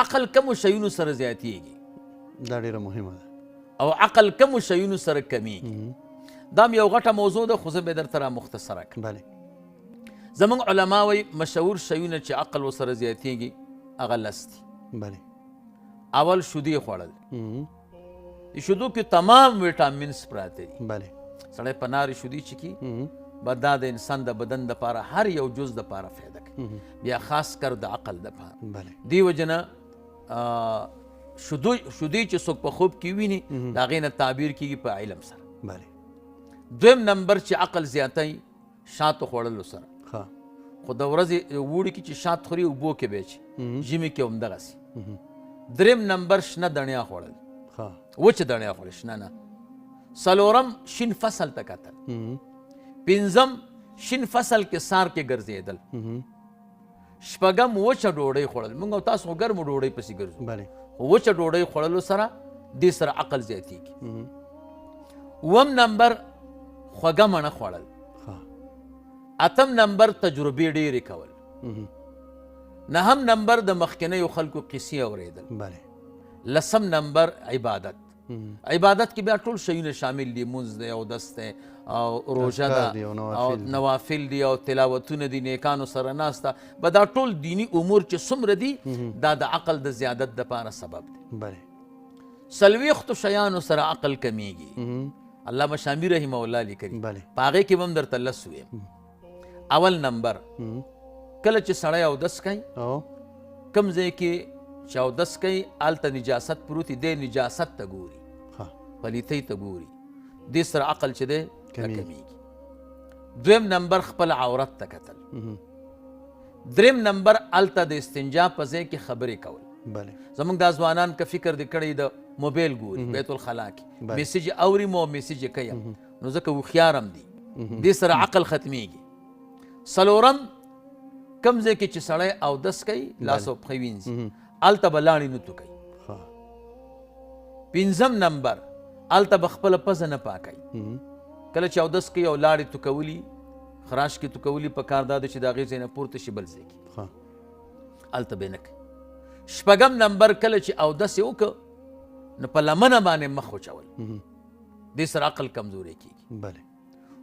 عقل کمو شیونو سره زیاتیږي، دا ډیره مهمه ده. او عقل کمو شیونو سره کمیږي. دا یو غټه موضوع ده، خو زه به درته را مختصره کړم. بله. زمونږ علما وایي مشهور شیونه چې عقل ورسره زیاتیږي هغه لس دي. بله. اول شیدې خوړل، د شیدو کې تمام ویټامینس پراته دي. بله. سړی په نارې شیدې څښي، بعد دا د انسان د بدن دپاره هر یو جز دپاره فایده کوي، بیا خاص کر د عقل دپاره. بله. دې وجه نه شیدې چې څوک په خوب کې ویني د هغې نه تعبیر کېږي په علم سره. بله. دویم نمبر چې عقل زیاتی شاتو خوړلو سره. خو د ورځې وړي کې چې شات خوري اوبو کې به یې ژمي کې همدغسې. دریم نمبر شنه دڼیا خوړل، وچه دڼیا خوړل، شنه نه. څلورم شین فصل ته کتل. پنځم شین فصل کې سار کې ګرځېدل. شپږم وچه ډوډۍ خوړل. موږ او تاسو خو ګرمو ډوډۍ پسې ګرځو، خو وچه ډوډۍ خوړلو سره دې سره عقل زیاتېږي. اووم نمبر خوږه مڼه خوړل. اتم نمبر تجربې ډېرې کول. نهم نمبر د مخکینیو خلکو قصې اورېدل. لسم نمبر عبادت. عبادت کې بیا ټول شیونه شامل دي، مونځ دی، اودس دی، او روژه ده، او نوافل دي، او تلاوتونه دي، نیکانو سره ناسته. به دا ټول دینی امور چې څومره دي دا د عقل د زیادت دپاره سبب دی. څلوېښتو شیانو سره عقل کمیږي. علامه شامی رحمه الله لیکلي، په هغې کې به هم درته لس ویم. اول نمبر کله چې سړی اودس کوي، کوم ځای کې چې اودس کوي هلته نجاست پروت دی، دی نجاست ته ګوري، پلیتۍ ته ګوري، دې سره عقل چې دی کمیږي. دویم نمبر خپل عورت ته کتل. دریم نمبر هلته د استنجا په ځای کې خبرې کول. زمونږ دا ځوانان که فکر دې کړی د موبایل ګوري بیت الخلا کې، میسیج اوري مو میسیج یې کوي، نو ځکه هوښیار هم دي، دې سره عقل ختمیږي. څلورم کم ځای کې چې سړی اودس کوي لاس او پښې وینځي هلته به لاړې نه توکوي. پنځم نمبر هلته به خپله پزه نه پاکوي. کله چې اودس کوي او لاړې توکولي، خراش کې توکولي، په کار دا ده چې د هغې ځای نه پورته شي بل ځای کې، هلته به یې نه کوي. شپږم نمبر کله چې اودس یې وکړه نو په لمنه باندې مخ وچول، دې سره عقل کمزوری کېږي.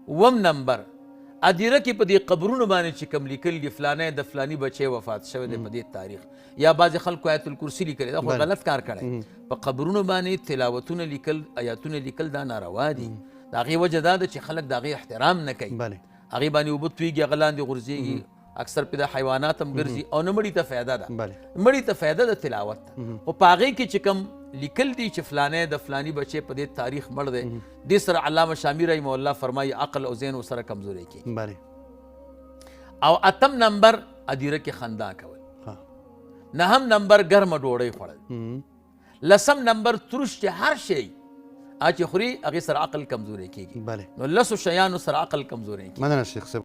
اووم نمبر ادیره کې په دې قبرونو باندې چې کوم لیکل دي فلانی د فلاني بچی وفات شوی دی په دې تاریخ، یا بعضې خلکو آیت الکرسي لیکلی، دا خو غلط کار کړی. په قبرونو باندې تلاوتونه لیکل، آیاتونه لیکل، دا ناروا دي. د هغې وجه دا ده چې خلک د هغې احترام نه کوي، هغې باندې اوبه تویږي، هغه لاندې غورځېږي، اکثر په د حیوانات هم ګرځي، او نه مړي ته فایده ده. مړي ته فایده د تلاوت ته، خو په هغې کې چې کوم لیکل دي چې فلانی د فلاني بچی په دې تاریخ مړ دی، دې سره علامه شامی رحمه الله فرمایي عقل او ذهن ورسره کمزوری کېږي. او اتم نمبر ادیره کې خندا کول. نهم نمبر ګرمه ډوډۍ خوړل. لسم نمبر ترش چې هر شی چې خوري هغې سره عقل کمزوری کېږي. نو لسو شیانو سره عقل کمزوری کېږي. مننه شیخ صاحب.